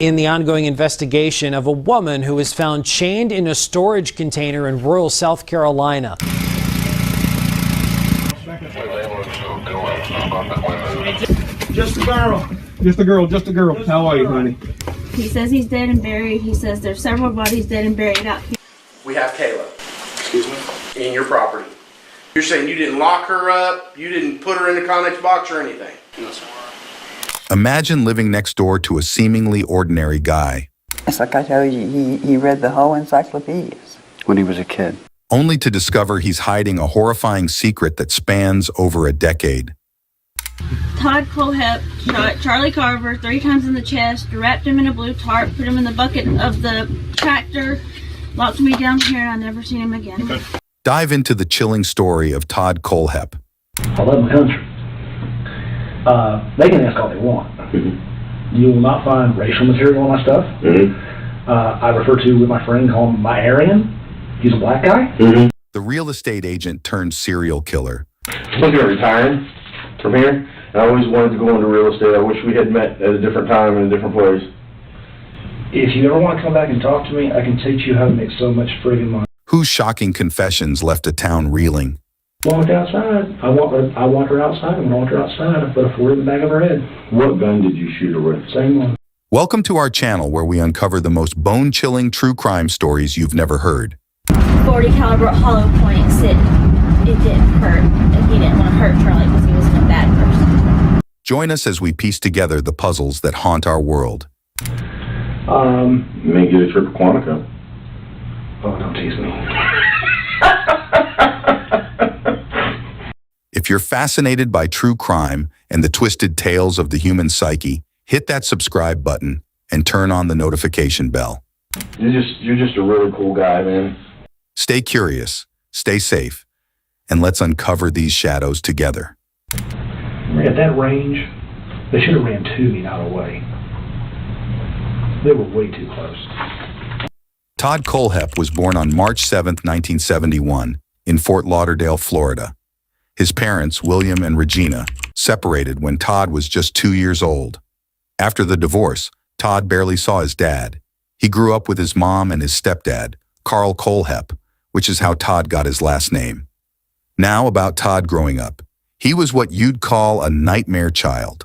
in the ongoing investigation of a woman who was found chained in a storage container in rural South Carolina. Just a girl. Just a girl, just a girl. How are you, honey? He says he's dead and buried. He says there's several bodies dead and buried out here. We have Kayla. Excuse me? In your property. You're saying you didn't lock her up, you didn't put her in the Connex box or anything? No, sir. Imagine living next door to a seemingly ordinary guy. It's like I told you, he read the whole encyclopedias when he was a kid. Only to discover he's hiding a horrifying secret that spans over a decade. Todd Kohlhepp shot Charlie Carver 3 times in the chest, wrapped him in a blue tarp, put him in the bucket of the tractor, locked me down here, and I never seen him again. Okay. Dive into the chilling story of Todd Kohlhepp. I love my country. They can ask all they want. Mm-hmm. You will not find racial material on my stuff. Mm-hmm. I refer to with my friend, call him my Aryan. He's a black guy. Mm-hmm. The real estate agent turned serial killer. I'm looking at retiring from here. I always wanted to go into real estate. I wish we had met at a different time in a different place. If you ever want to come back and talk to me, I can teach you how to make so much friggin' money. Whose shocking confessions left a town reeling. Walk outside. I want her outside. When I want her outside, I put a 40 in the back of her head. What gun did you shoot her with? Same one. Welcome to our channel where we uncover the most bone-chilling true crime stories you've never heard. 40 caliber hollow point said it didn't hurt, and he didn't want to hurt Charlie because he wasn't a bad person. Join us as we piece together the puzzles that haunt our world. You may get a trip to Quantico. Oh, don't tease me. If you're fascinated by true crime and the twisted tales of the human psyche, hit that subscribe button and turn on the notification bell. You're just a really cool guy, man. Stay curious, stay safe, and let's uncover these shadows together. At that range, they should have ran to me, not away. They were way too close. Todd Kohlhepp was born on March 7, 1971, in Fort Lauderdale, Florida. His parents, William and Regina, separated when Todd was just 2 years old. After the divorce, Todd barely saw his dad. He grew up with his mom and his stepdad, Carl Kolhepp, which is how Todd got his last name. Now about Todd growing up. He was what you'd call a nightmare child.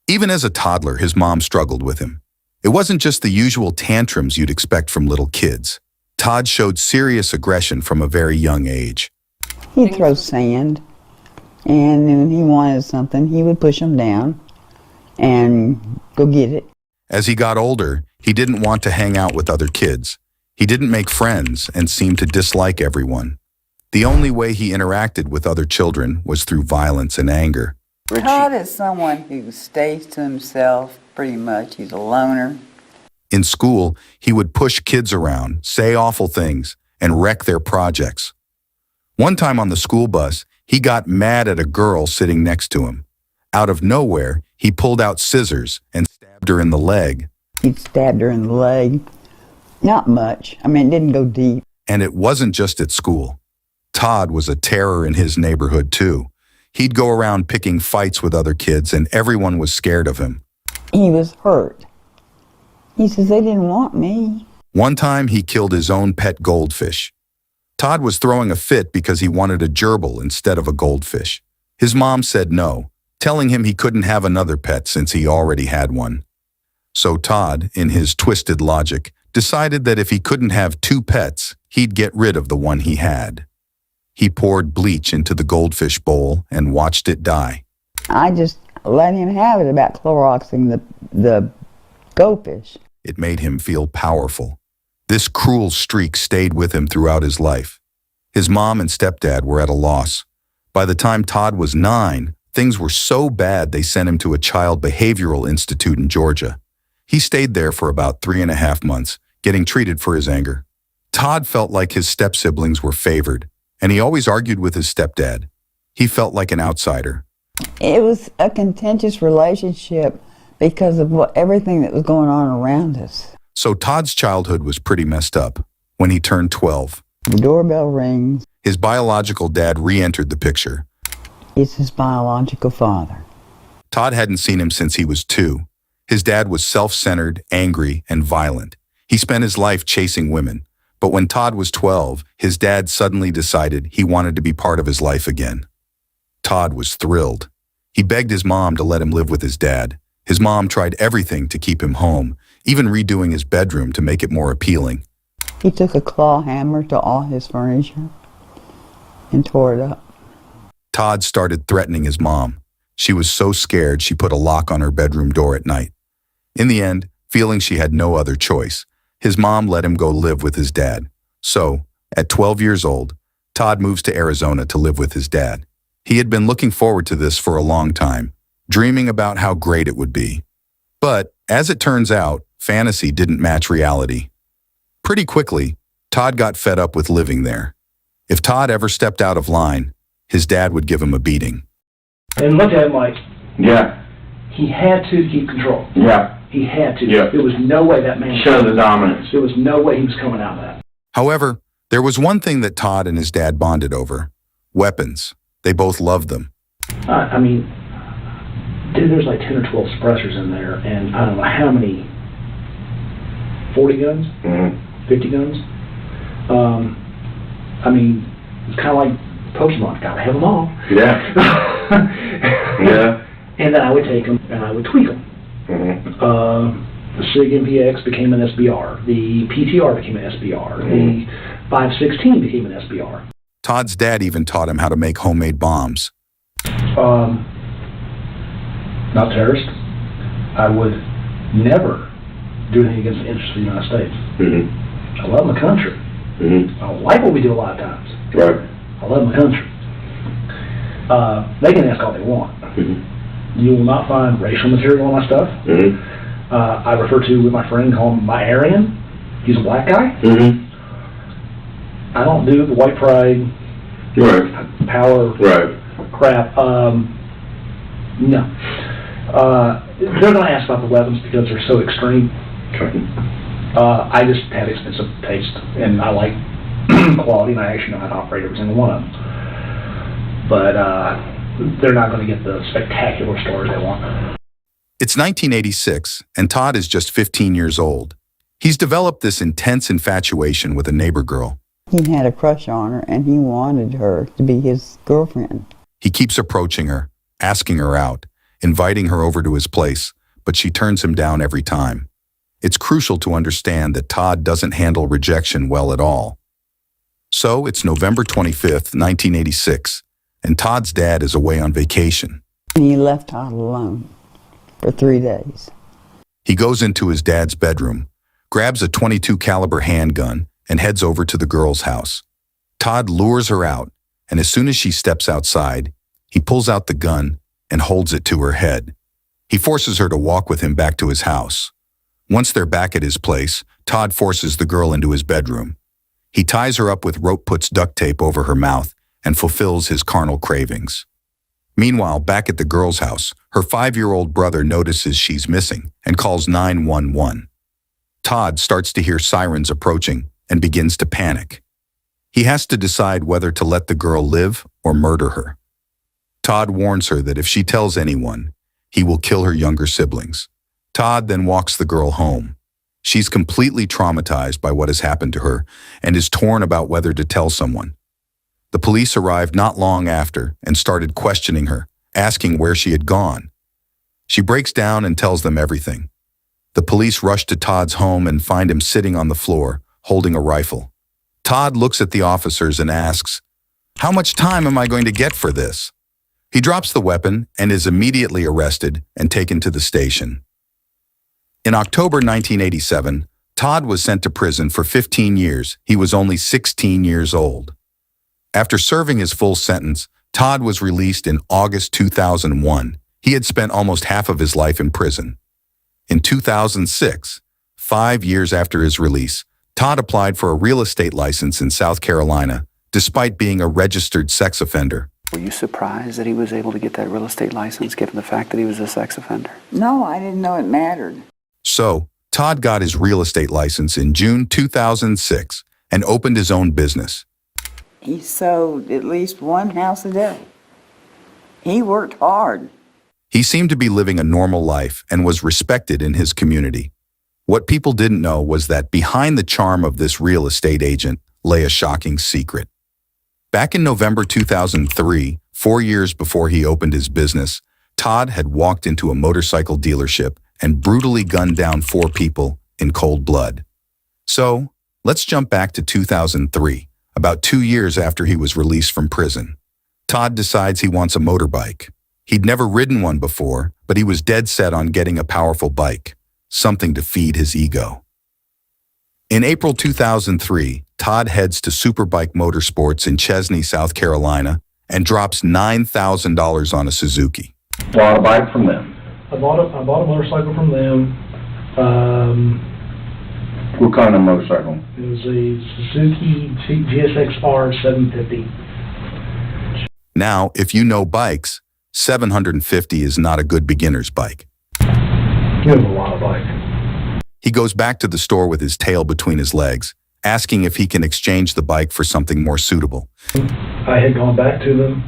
Even as a toddler, his mom struggled with him. It wasn't just the usual tantrums you'd expect from little kids. Todd showed serious aggression from a very young age. He'd throw sand, and when he wanted something, he would push him down and go get it. As he got older, he didn't want to hang out with other kids. He didn't make friends and seemed to dislike everyone. The only way he interacted with other children was through violence and anger. Todd is someone who stays to himself pretty much. He's a loner. In school, he would push kids around, say awful things, and wreck their projects. One time on the school bus, he got mad at a girl sitting next to him. Out of nowhere, he pulled out scissors and stabbed her in the leg. He stabbed her in the leg. Not much. I mean, it didn't go deep. And it wasn't just at school. Todd was a terror in his neighborhood, too. He'd go around picking fights with other kids, and everyone was scared of him. He was hurt. He says, they didn't want me. One time, he killed his own pet goldfish. Todd was throwing a fit because he wanted a gerbil instead of a goldfish. His mom said no, telling him he couldn't have another pet since he already had one. So Todd, in his twisted logic, decided that if he couldn't have 2 pets, he'd get rid of the one he had. He poured bleach into the goldfish bowl and watched it die. I just let him have it about Cloroxing the goldfish. It made him feel powerful. This cruel streak stayed with him throughout his life. His mom and stepdad were at a loss. By the time Todd was 9, things were so bad they sent him to a child behavioral institute in Georgia. He stayed there for about 3.5 months, getting treated for his anger. Todd felt like his step-siblings were favored, and he always argued with his stepdad. He felt like an outsider. It was a contentious relationship because of everything that was going on around us. So Todd's childhood was pretty messed up. When he turned 12, The doorbell rings. his biological dad re-entered the picture. It's his biological father. Todd hadn't seen him since he was 2. His dad was self-centered, angry, and violent. He spent his life chasing women. But when Todd was 12, his dad suddenly decided he wanted to be part of his life again. Todd was thrilled. He begged his mom to let him live with his dad. His mom tried everything to keep him home, even redoing his bedroom to make it more appealing. He took a claw hammer to all his furniture and tore it up. Todd started threatening his mom. She was so scared she put a lock on her bedroom door at night. In the end, feeling she had no other choice, his mom let him go live with his dad. So, at 12 years old, Todd moves to Arizona to live with his dad. He had been looking forward to this for a long time, dreaming about how great it would be. But, as it turns out, fantasy didn't match reality. Pretty quickly, Todd got fed up with living there. If Todd ever stepped out of line, his dad would give him a beating. And looked at him like, Yeah. he had to keep control. Yeah. He had to. Yeah. There was no way that man... Show the dominance. There was no way he was coming out of that. However, there was one thing that Todd and his dad bonded over: weapons. They both loved them. I mean, dude, there's like 10 or 12 suppressors in there, and I don't know how many, 40 guns? Mm-hmm. 50 guns? I mean, it's kind of like Pokemon. Gotta have them all. Yeah. Yeah. And then I would take them and I would tweak them. Mm-hmm. The SIG MPX became an SBR. The PTR became an SBR. Mm-hmm. The 516 became an SBR. Todd's dad even taught him how to make homemade bombs. Not terrorist. I would never do anything against the interests of the United States. Mm-hmm. I love my country. Mm-hmm. I don't like what we do a lot of times. Right. I love my country. They can ask all they want. Mm-hmm. You will not find racial material on my stuff. Mm-hmm. I refer to with my friend, call him my Aryan. He's a black guy. Mm-hmm. I don't do the white pride, Right. power Right. crap. No. They're going to ask about the weapons because they're so extreme. Okay. I just have expensive taste, and I like quality, and I actually know how to operate every single one of them. But they're not going to get the spectacular stories they want. It's 1986, and Todd is just 15 years old. He's developed this intense infatuation with a neighbor girl. He had a crush on her, and he wanted her to be his girlfriend. He keeps approaching her, asking her out, inviting her over to his place, but she turns him down every time. It's crucial to understand that Todd doesn't handle rejection well at all. So it's November 25th, 1986, and Todd's dad is away on vacation. And he left Todd alone for 3 days. He goes into his dad's bedroom, grabs a .22 caliber handgun, and heads over to the girl's house. Todd lures her out, and as soon as she steps outside, he pulls out the gun and holds it to her head. He forces her to walk with him back to his house. Once they're back at his place, Todd forces the girl into his bedroom. He ties her up with rope, puts duct tape over her mouth, and fulfills his carnal cravings. Meanwhile, back at the girl's house, her 5-year-old brother notices she's missing and calls 911. Todd starts to hear sirens approaching and begins to panic. He has to decide whether to let the girl live or murder her. Todd warns her that if she tells anyone, he will kill her younger siblings. Todd then walks the girl home. She's completely traumatized by what has happened to her and is torn about whether to tell someone. The police arrived not long after and started questioning her, asking where she had gone. She breaks down and tells them everything. The police rush to Todd's home and find him sitting on the floor, holding a rifle. Todd looks at the officers and asks, "How much time am I going to get for this?" He drops the weapon and is immediately arrested and taken to the station. In October 1987, Todd was sent to prison for 15 years. He was only 16 years old. After serving his full sentence, Todd was released in August 2001. He had spent almost half of his life in prison. In 2006, 5 years after his release, Todd applied for a real estate license in South Carolina, despite being a registered sex offender. Were you surprised that he was able to get that real estate license, given the fact that he was a sex offender? No, I didn't know it mattered. So, Todd got his real estate license in June 2006 and opened his own business. He sold at least one house a day. He worked hard. He seemed to be living a normal life and was respected in his community. What people didn't know was that behind the charm of this real estate agent lay a shocking secret. Back in November 2003, 4 years before he opened his business, Todd had walked into a motorcycle dealership and brutally gunned down 4 people in cold blood. So, let's jump back to 2003, about 2 years after he was released from prison. Todd decides he wants a motorbike. He'd never ridden one before, but he was dead set on getting a powerful bike, something to feed his ego. In April 2003, Todd heads to Superbike Motorsports in Chesney, South Carolina, and drops $9,000 on a Suzuki. Bought a bike from them. I bought a motorcycle from them. What kind of motorcycle? It was a Suzuki GSX-R 750. Now, if you know bikes, 750 is not a good beginner's bike. It was a lot of bike. He goes back to the store with his tail between his legs, asking if he can exchange the bike for something more suitable. I had gone back to them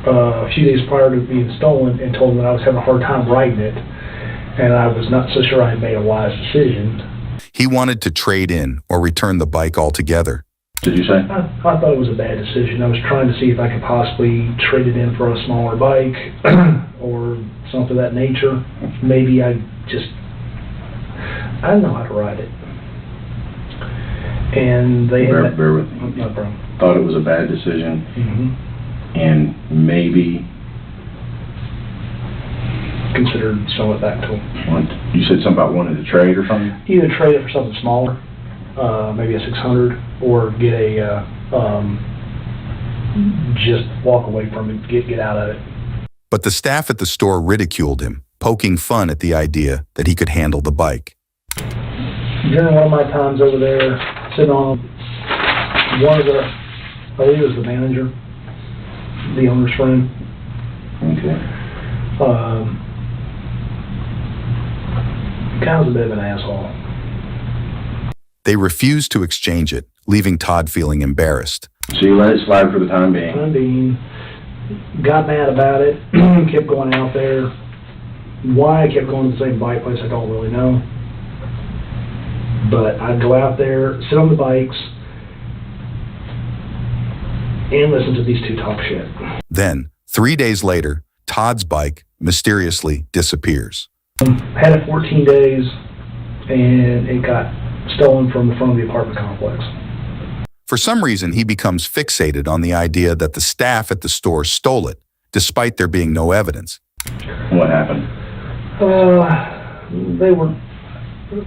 a few days prior to being stolen and told them that I was having a hard time riding it, and I was not so sure I had made a wise decision. He wanted to trade in or return the bike altogether. Did you say? I thought it was a bad decision. I was trying to see if I could possibly trade it in for a smaller bike or something of that nature. Maybe I don't know how to ride it. And they Bear with me. No problem. Thought it was a bad decision, and maybe considered selling it back to them. you said something about wanting to trade or something? Either trade it for something smaller, maybe a 600, or get a just walk away from it, get out of it. But the staff at the store ridiculed him, poking fun at the idea that he could handle the bike. During one of my times over there, sitting on one of the, I believe it was the manager, the owner's friend. Okay. Kind of a bit of an asshole. They refused to exchange it, leaving Todd feeling embarrassed. So you let it slide for the time being? Got mad about it, kept going out there. Why I kept going to the same bike place, I don't really know. But I'd go out there, sit on the bikes, and listen to these two talk shit. Then, 3 days later, Todd's bike mysteriously disappears. Had it 14 days, and it got stolen from the front of the apartment complex. For some reason, he becomes fixated on the idea that the staff at the store stole it, despite there being no evidence. What happened?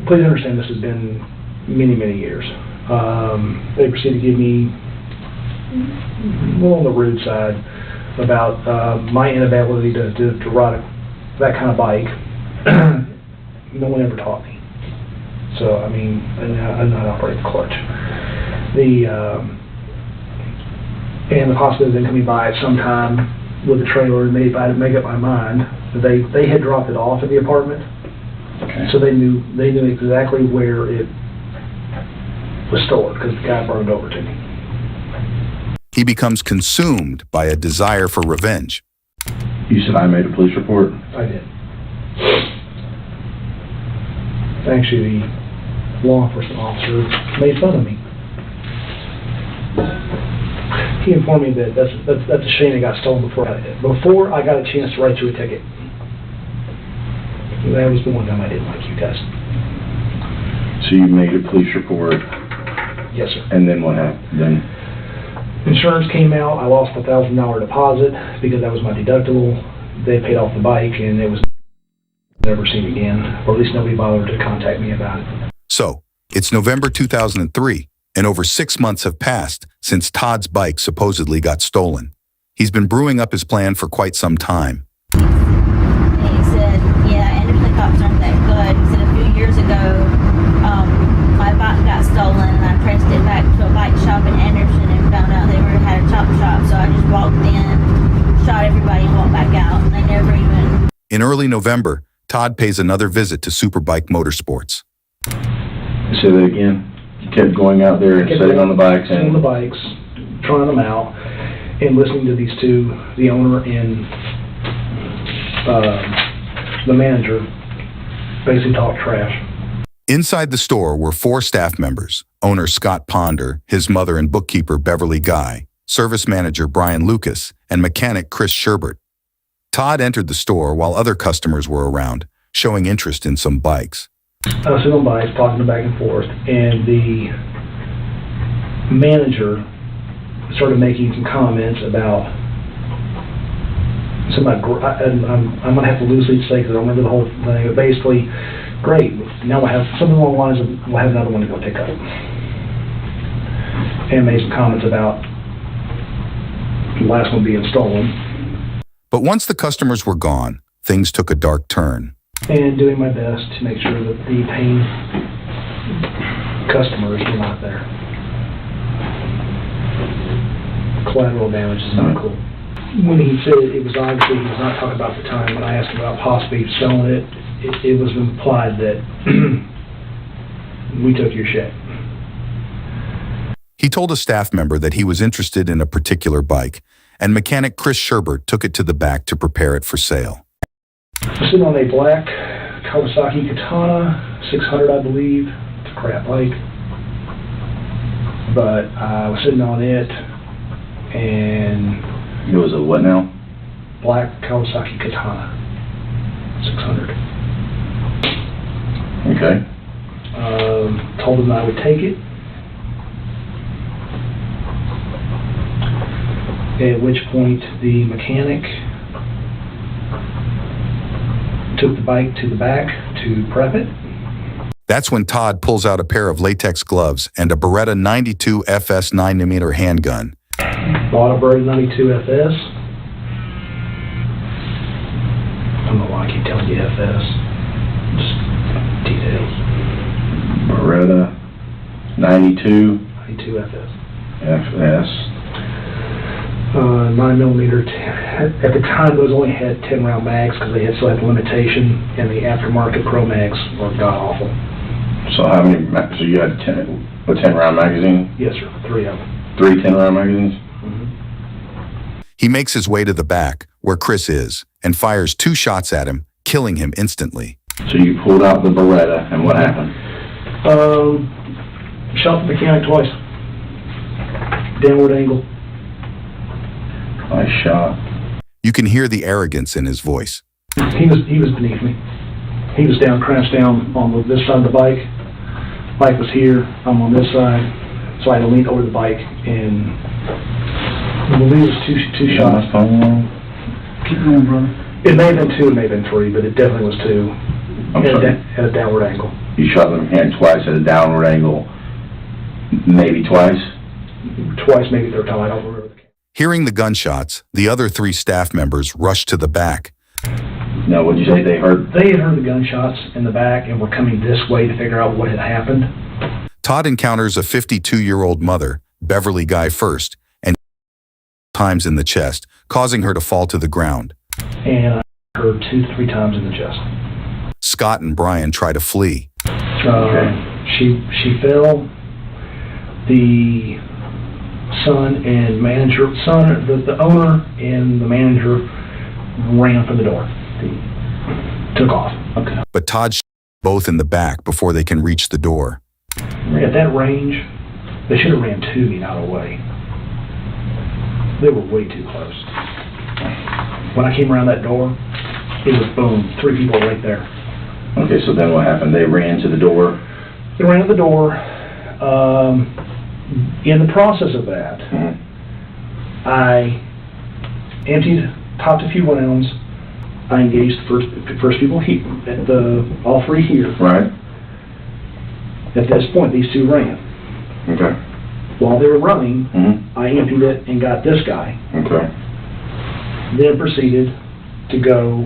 Please understand this has been many, many years. They proceeded to give me a little on the rude side about my inability to ride that kind of bike. No one ever taught me. So, I mean, I know how to operate the clutch. And the possibility of them coming by at some time with a trailer, and maybe I'd make up my mind. They had dropped it off at the apartment. Okay. So they knew exactly where it was stored because the guy brought it over to me. He becomes consumed by a desire for revenge. You said I made a police report? I did. Actually, the law enforcement officer made fun of me. He informed me that that's a shame it got stolen before I got a chance to write you a ticket. That was the one time I didn't like you guys. So you made a police report? Yes, sir. And then what happened? Then insurance came out. I lost a $1,000 deposit because that was my deductible. They paid off the bike, and it was never seen again, or at least nobody bothered to contact me about it. So, it's November 2003, and over 6 months have passed since Todd's bike supposedly got stolen. He's been brewing up his plan for quite some time. And he said, yeah, and if the cops aren't that good, he said a few years ago, my bike got stolen, and I traced it back to a bike shop in Anderson and found out they had a chop shop, so I just walked in, shot everybody, and walked back out, and they never even... In early November, Todd pays another visit to Superbike Motorsports. say that again. You kept going out there and sitting on the bikes sitting on the bikes, trying them out, and listening to these two, the owner and the manager basically talked trash. Inside the store were 4 staff members: owner Scott Ponder, his mother and bookkeeper Beverly Guy, service manager Brian Lucas, and mechanic Chris Sherbert. Todd entered the store while other customers were around, showing interest in some bikes. I was sitting on bikes, talking them back and forth, and the manager started making some comments about and I'm going to have to loosely say because I don't remember the whole thing, but basically, great, now we'll have something along the lines of, we'll have another one to go pick up. And made some comments about the last one being stolen. But once the customers were gone, things took a dark turn. And doing my best to make sure that the paying customers were not there. Collateral damage is not cool. When he said it was obviously, he was not talking about the time when I asked about possibly selling it, it was implied that we took your shit. He told a staff member that he was interested in a particular bike, and mechanic Chris Sherbert took it to the back to prepare it for sale. I'm sitting on a black Kawasaki Katana, 600 I believe. It's a crap bike. But I was sitting on it, and... It was a what now? Black Kawasaki Katana, 600. Okay. Told him I would take it. At which point the mechanic took the bike to the back to prep it. That's when Todd pulls out a pair of latex gloves and a Beretta 92 FS 9mm handgun. Bought a Beretta 92 FS. I don't know why I keep telling you FS. Just details. Beretta 92 FS. FS. 9mm. At the time, those only had 10 round mags because they still had the limitation, and the aftermarket Pro mags were god awful. So how many? So you had a 10 round magazine? Yes, sir. 3 of them. 3 10 round magazines? He makes his way to the back, where Chris is, and fires 2 shots at him, killing him instantly. So you pulled out the Beretta, and what happened? Shot the mechanic twice. Downward angle. Nice shot. You can hear the arrogance in his voice. He was beneath me. He was crouched down on this side of the bike. Bike was here. I'm on this side. So I had to lean over the bike, and I believe it was two shots. Keep going, brother. It may have been 2, it may have been 3, but it definitely was 2 at a downward angle. You shot the mechanic twice at a downward angle, maybe twice? Twice, maybe 3rd time, I don't remember. Hearing the gunshots, the other 3 staff members rushed to the back. No, what'd you say they heard? They had heard the gunshots in the back and were coming this way to figure out what had happened. Todd encounters a 52-year-old mother, Beverly Guy, first, and times in the chest, causing her to fall to the ground. And I heard 2 to 3 times in the chest. Scott and Brian try to flee. She fell. The the owner and the manager ran for the door. Took off. Okay. But Todd shot both in the back before they can reach the door. At that range, they should have ran to me, not away. They were way too close. When I came around that door, it was boom, 3 people right there. Okay, so then what happened? They ran to the door? They ran to the door. In the process of that, I popped a few rounds. I engaged the first people here, all 3 here. Right. At this point, these 2 ran. Okay. While they were running, I emptied it and got this guy. Okay. Then proceeded to go,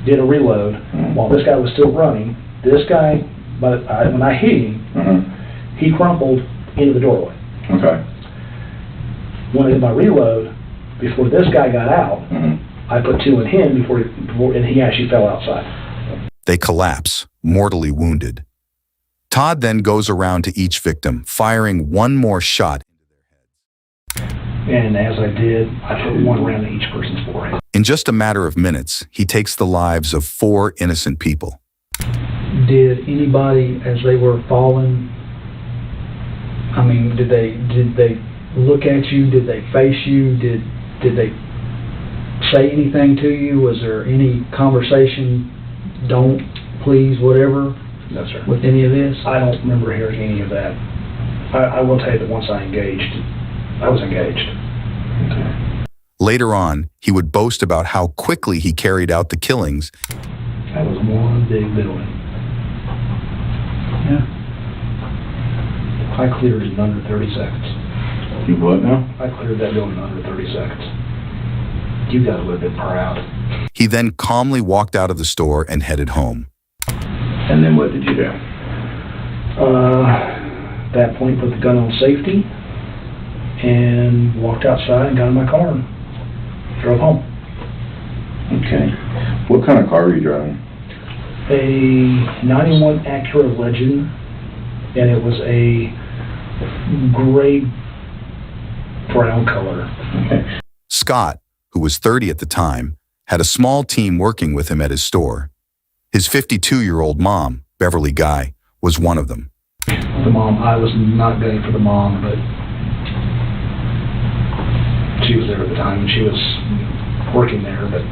did a reload. While this guy was still running, this guy, when I hit him, he crumpled into the doorway. Okay. When I did my reload, before this guy got out, I put 2 in him and he actually fell outside. They collapse, mortally wounded. Todd then goes around to each victim, firing 1 more shot into their heads. And as I did, I put one around each person's forehead. In just a matter of minutes, he takes the lives of 4 innocent people. Did anybody, as they were falling, I mean, did they look at you? Did they face you? Did they say anything to you? Was there any conversation, don't, please, whatever? No, sir. With any of this? I don't remember hearing any of that. I will tell you that once I was engaged. Okay. Later on, he would boast about how quickly he carried out the killings. That was one big building. Yeah. I cleared it in under 30 seconds. You what now? I cleared that building in under 30 seconds. You got a little bit proud. He then calmly walked out of the store and headed home. And then what did you do? At that point, put the gun on safety and walked outside and got in my car and drove home. Okay. What kind of car were you driving? A 91 Acura Legend, and it was a gray brown color. Okay. Scott, who was 30 at the time, had a small team working with him at his store. His 52-year-old mom, Beverly Guy, was one of them. The mom, I was not gunning for the mom, but she was there at the time, and she was working there, but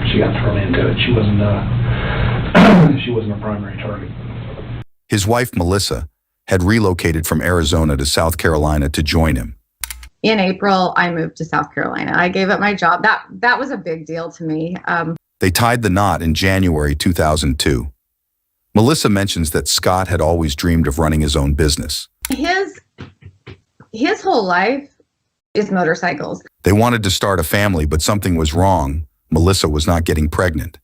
she got thrown into it. She wasn't a primary target. His wife, Melissa, had relocated from Arizona to South Carolina to join him. In April, I moved to South Carolina. I gave up my job. That was a big deal to me. They tied the knot in January 2002. Melissa mentions that Scott had always dreamed of running his own business. His whole life is motorcycles. They wanted to start a family, but something was wrong. Melissa was not getting pregnant.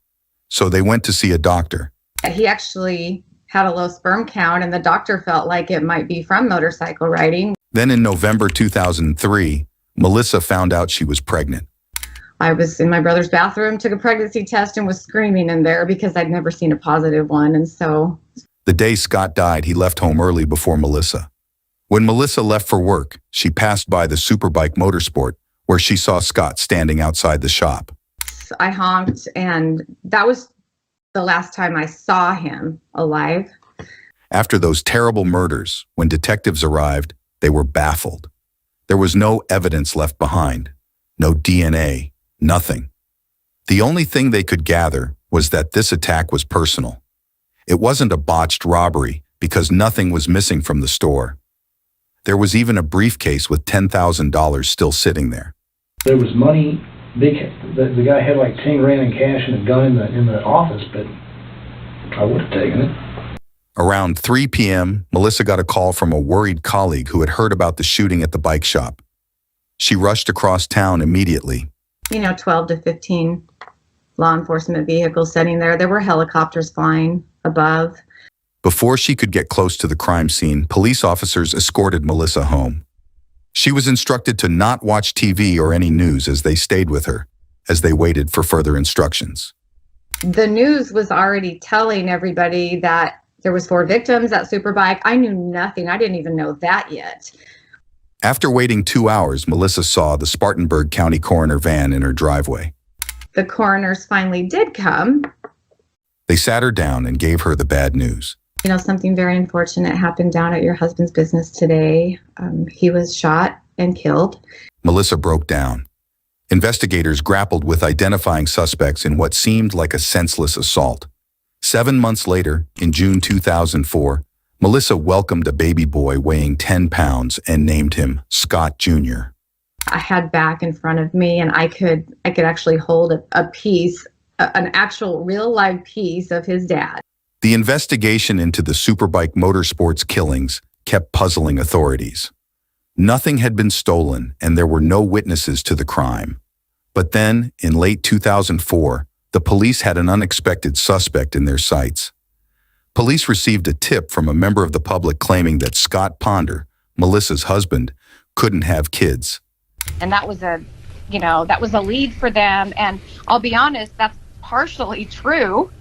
So they went to see a doctor. He actually had a low sperm count, and the doctor felt like it might be from motorcycle riding. Then in November 2003, Melissa found out she was pregnant. I was in my brother's bathroom, took a pregnancy test, and was screaming in there because I'd never seen a positive one. And so the day Scott died, he left home early before Melissa. When Melissa left for work, she passed by the Superbike Motorsport, where she saw Scott standing outside the shop. I honked, and that was the last time I saw him alive. After those terrible murders, when detectives arrived, they were baffled. There was no evidence left behind, no DNA. Nothing. The only thing they could gather was that this attack was personal. It wasn't a botched robbery because nothing was missing from the store. There was even a briefcase with $10,000 still sitting there. There was money. The guy had like 10 grand in cash and a gun in the office, but I would have taken it. Around 3 p.m., Melissa got a call from a worried colleague who had heard about the shooting at the bike shop. She rushed across town immediately. 12 to 15 law enforcement vehicles sitting there. There were helicopters flying above. Before she could get close to the crime scene, police officers escorted Melissa home. She was instructed to not watch TV or any news as they stayed with her, as they waited for further instructions. The news was already telling everybody that there was 4 victims at Superbike. I knew nothing. I didn't even know that yet. After waiting 2 hours, Melissa saw the Spartanburg County coroner van in her driveway. The coroners finally did come. They sat her down and gave her the bad news. Something very unfortunate happened down at your husband's business today. He was shot and killed. Melissa broke down. Investigators grappled with identifying suspects in what seemed like a senseless assault. 7 months later, in June 2004, Melissa welcomed a baby boy weighing 10 pounds and named him Scott Jr. I had back in front of me, and I could actually hold a piece, an actual real live piece of his dad. The investigation into the Superbike Motorsports killings kept puzzling authorities. Nothing had been stolen, and there were no witnesses to the crime. But then, in late 2004, the police had an unexpected suspect in their sights. Police received a tip from a member of the public claiming that Scott Ponder, Melissa's husband, couldn't have kids. And that was a lead for them. And I'll be honest, that's partially true.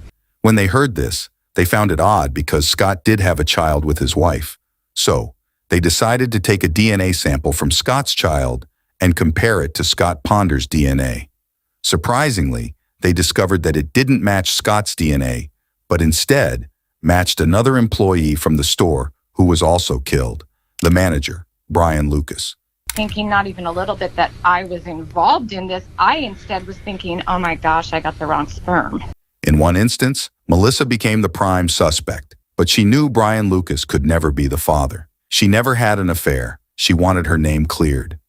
When they heard this, they found it odd because Scott did have a child with his wife. So they decided to take a DNA sample from Scott's child and compare it to Scott Ponder's DNA. Surprisingly, they discovered that it didn't match Scott's DNA, but instead matched another employee from the store who was also killed, the manager, Brian Lucas. Thinking not even a little bit that I was involved in this. I instead was thinking, oh my gosh, I got the wrong sperm. In one instance, Melissa became the prime suspect, but she knew Brian Lucas could never be the father. She never had an affair. She wanted her name cleared.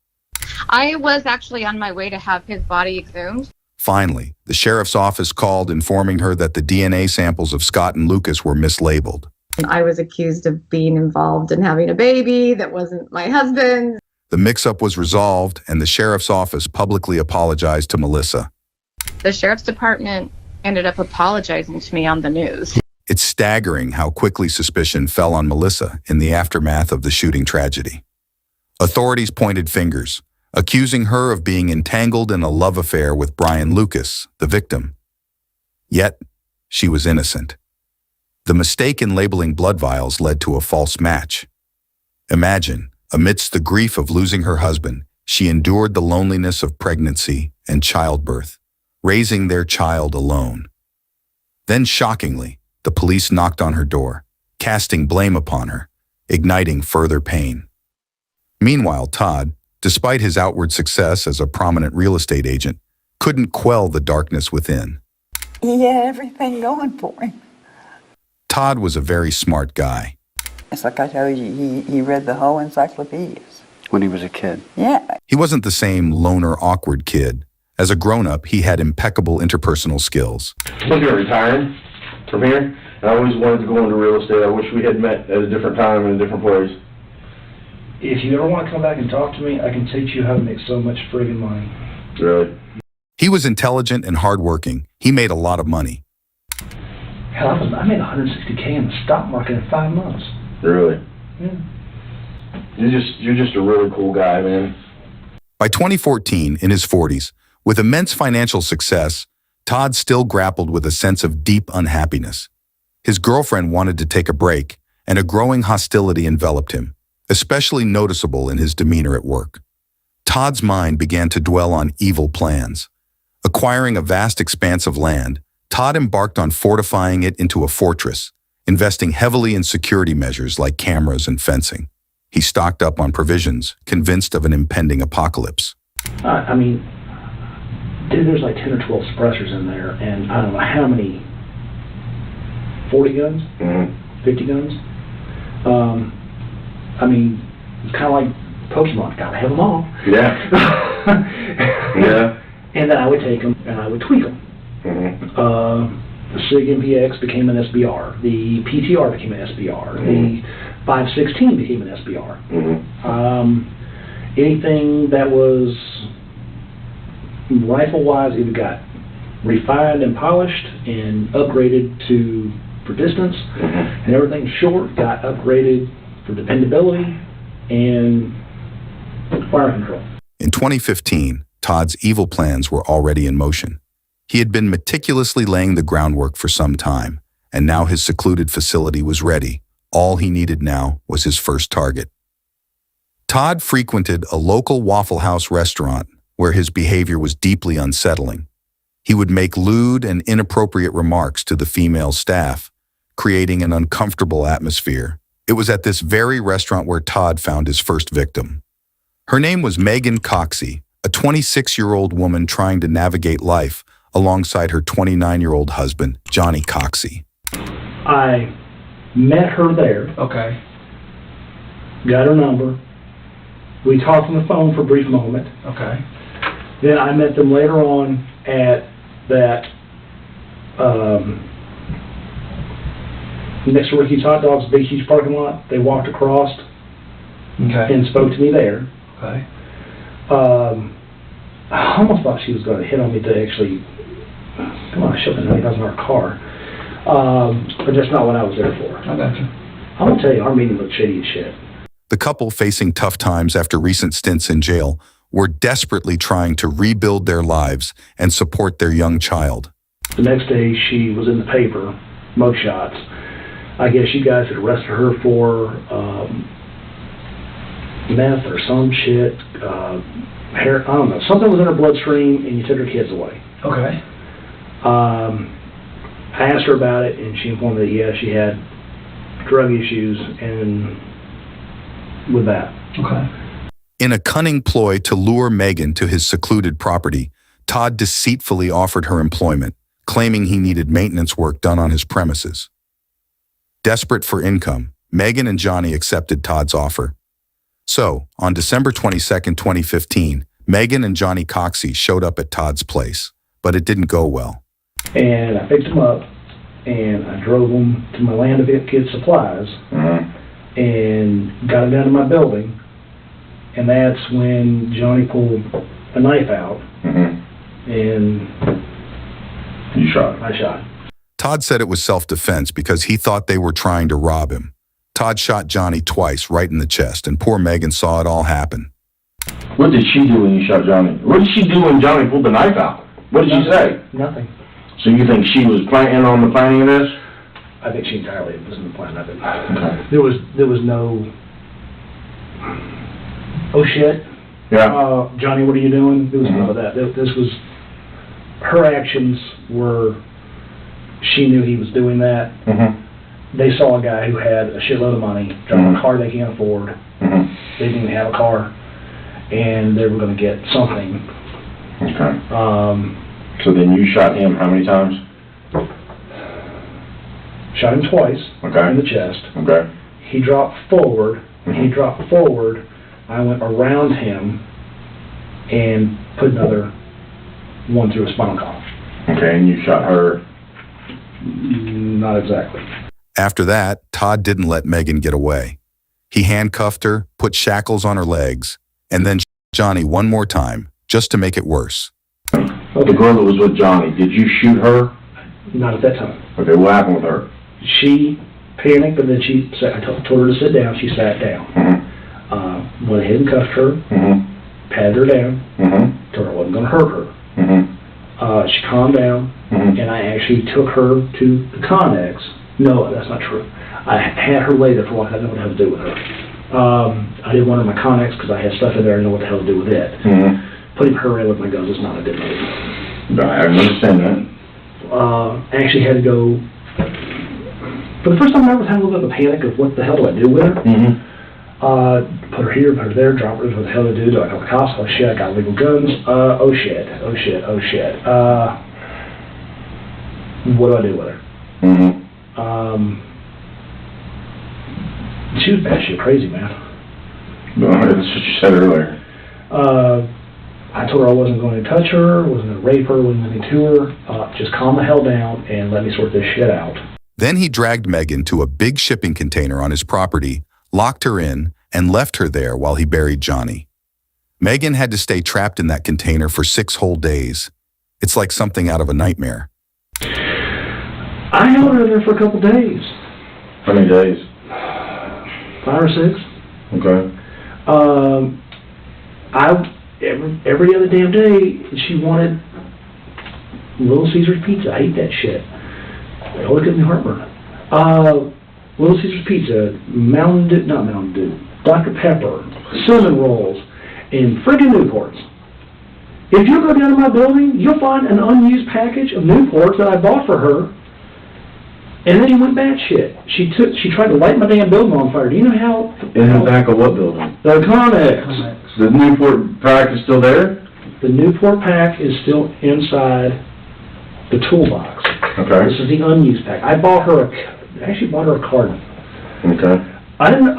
I was actually on my way to have his body exhumed. Finally, the sheriff's office called informing her that the DNA samples of Scott and Lucas were mislabeled. I was accused of being involved in having a baby that wasn't my husband's. The mix-up was resolved, and the sheriff's office publicly apologized to Melissa. The sheriff's department ended up apologizing to me on the news. It's staggering how quickly suspicion fell on Melissa in the aftermath of the shooting tragedy. Authorities pointed fingers, accusing her of being entangled in a love affair with Brian Lucas, the victim. Yet, she was innocent. The mistake in labeling blood vials led to a false match. Imagine, amidst the grief of losing her husband, she endured the loneliness of pregnancy and childbirth, raising their child alone. Then, shockingly, the police knocked on her door, casting blame upon her, igniting further pain. Meanwhile, Todd, despite his outward success as a prominent real estate agent, couldn't quell the darkness within. He had everything going for him. Todd was a very smart guy. It's like I told you, he read the whole encyclopedias. When he was a kid. Yeah. He wasn't the same loner, awkward kid. As a grown-up, he had impeccable interpersonal skills. Looking at retiring from here, and I always wanted to go into real estate. I wish we had met at a different time in a different place. If you ever want to come back and talk to me, I can teach you how to make so much friggin' money. Really? He was intelligent and hardworking. He made a lot of money. Hell, I made $160K in the stock market in 5 months. Really? Yeah. You're just a really cool guy, man. By 2014, in his 40s, with immense financial success, Todd still grappled with a sense of deep unhappiness. His girlfriend wanted to take a break, and a growing hostility enveloped him, especially noticeable in his demeanor at work. Todd's mind began to dwell on evil plans. Acquiring a vast expanse of land, Todd embarked on fortifying it into a fortress, investing heavily in security measures like cameras and fencing. He stocked up on provisions, convinced of an impending apocalypse. I mean, dude, there's like 10 or 12 suppressors in there, and I don't know how many, 40 guns? 50 guns? I mean, it's kind of like Pokemon, gotta have them all. Yeah. Yeah. And then I would take them and I would tweak them. The SIG MPX became an SBR. The PTR became an SBR. The 516 became an SBR. Anything that was rifle-wise, it got refined and polished and upgraded for distance, and everything short got upgraded for dependability and fire control. In 2015, Todd's evil plans were already in motion. He had been meticulously laying the groundwork for some time, and now his secluded facility was ready. All he needed now was his first target. Todd frequented a local Waffle House restaurant where his behavior was deeply unsettling. He would make lewd and inappropriate remarks to the female staff, creating an uncomfortable atmosphere. It was at this very restaurant where Todd found his first victim. Her name was Megan Coxey, a 26-year-old woman trying to navigate life alongside her 29-year-old husband, Johnny Coxey. I met her there. Okay. Got her number. We talked on the phone for a brief moment. Okay. Then I met them later on at that next to Ricky's Hot Dogs, big huge parking lot. They walked across and spoke to me there. Okay. I almost thought she was going to hit on me to actually come on, shove the $90,000 car. But that's not what I was there for. I got you. I'm going to tell you, our meeting looked shady as shit. The couple, facing tough times after recent stints in jail, were desperately trying to rebuild their lives and support their young child. The next day, she was in the paper, mug shots. I guess you guys had arrested her for meth or some shit, hair, I don't know, something was in her bloodstream, and you took her kids away. Okay. I asked her about it, and she informed me that, yeah, she had drug issues and with that. Okay. In a cunning ploy to lure Megan to his secluded property, Todd deceitfully offered her employment, claiming he needed maintenance work done on his premises. Desperate for income, Megan and Johnny accepted Todd's offer. So, on December 22, 2015, Megan and Johnny Coxey showed up at Todd's place, but it didn't go well. And I picked them up, and I drove them to my land event kids supplies, and got them down to my building, and that's when Johnny pulled a knife out, and you shot. I shot. Todd said it was self-defense because he thought they were trying to rob him. Todd shot Johnny twice right in the chest, and poor Megan saw it all happen. What did she do when you shot Johnny? What did she do when Johnny pulled the knife out? What did she say? Nothing. So you think she was planning on the planning of this? I think she entirely was in the plan of it. Okay. There was no, oh shit, Yeah. Johnny, what are you doing? There was none of that. This was, her actions were, she knew he was doing that. They saw a guy who had a shitload of money, driving a car they can't afford. They didn't even have a car, and they were going to get something. Okay. So then you shot him how many times? Shot him twice in the chest. Okay. He dropped forward. When he dropped forward, I went around him and put another one through his spinal column. Okay, and you shot her? Not exactly. After that, Todd didn't let Megan get away. He handcuffed her, put shackles on her legs, and then Johnny one more time, just to make it worse. The girl that was with Johnny, did you shoot her? Not at that time. Okay, what happened with her? She panicked, but then I told her to sit down. She sat down. Went ahead and cuffed her, patted her down, told her I wasn't going to hurt her. She calmed down, and I actually took her to the Connex. No, that's not true. I had her lay there for a while. I didn't know what the hell to do with her. I didn't want her in my Connex because I had stuff in there. I didn't know what the hell to do with it. Putting her in with my guns is not a good move. I understand that. I actually had to go, for the first time I ever had a little bit of a panic of what the hell do I do with her. Put her here, put her there, drop her, what the hell do I do? Do I call the cops? Oh shit, I got illegal guns. Oh shit. What do I do with her? She was batshit crazy, man. No, that's what you said earlier. I told her I wasn't going to touch her, wasn't going to rape her, wasn't going to do her. Just calm the hell down and let me sort this shit out. Then he dragged Megan to a big shipping container on his property, locked her in, and left her there while he buried Johnny. Megan had to stay trapped in that container for 6 whole days. It's like something out of a nightmare. I held her there for a couple days. How many days? 5 or 6. Okay. Every other damn day, she wanted Little Caesar's Pizza. I hate that shit. It always gives me heartburn. Little Caesar's Pizza, not Mountain Dew, Dr. Pepper, cinnamon rolls, and friggin' Newports. If you go down to my building, you'll find an unused package of Newports that I bought for her. And then he went batshit. She tried to light my damn building on fire. Do you know how? In the back of what building? The Connex. The Newport pack is still there? The Newport pack is still inside the toolbox. Okay. This is the unused pack. I actually bought her a carton. Okay. I don't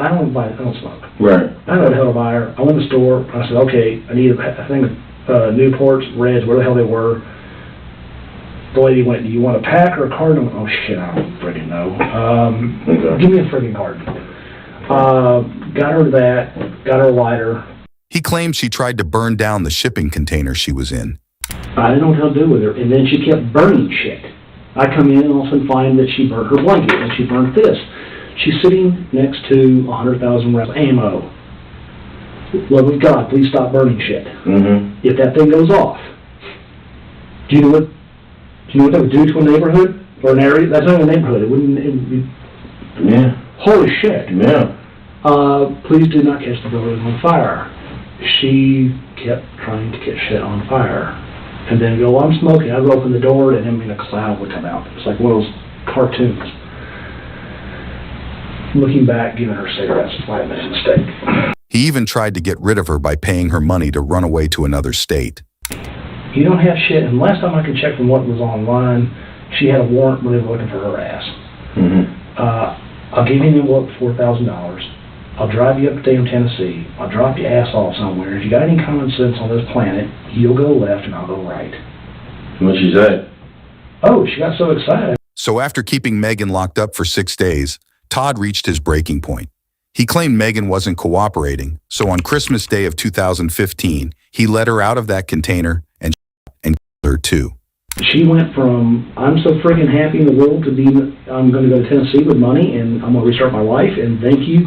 smoke. Right. I don't know the hell to buy her. I went to the store. I said, okay, I need a thing of Newports, Reds, where the hell they were. The lady went, do you want a pack or a carton? I went, oh shit, I don't friggin' know. Give me a friggin' carton. Got her that, got her a lighter. He claimed she tried to burn down the shipping container she was in. I didn't know what to do with her, and then she kept burning shit. I come in and all of a sudden find that she burned her blanket, and she burned this. She's sitting next to 100,000 rounds of ammo. Love of God, please stop burning shit. If that thing goes off, do you know what that would do to a neighborhood or an area? That's not a neighborhood. It would be. Yeah. Holy shit. Yeah. Please do not catch the building on fire. She kept trying to catch shit on fire. And then go, well, I'm smoking. I would open the door and a cloud would come out. It's like one of those cartoons. Looking back, giving her cigarettes might have been a mistake. He even tried to get rid of her by paying her money to run away to another state. You don't have shit, and last time I could check from what was online, she had a warrant when they were looking for her ass. I'll give you an envelope for $4,000. I'll drive you up to Dayton, Tennessee. I'll drop your ass off somewhere. If you got any common sense on this planet, you'll go left and I'll go right. What'd she say? Oh, she got so excited. So after keeping Megan locked up for 6 days, Todd reached his breaking point. He claimed Megan wasn't cooperating, so on Christmas Day of 2015, he let her out of that container and killed her too. She went from, I'm so freaking happy in the world to be, I'm going to go to Tennessee with money and I'm going to restart my life and thank you,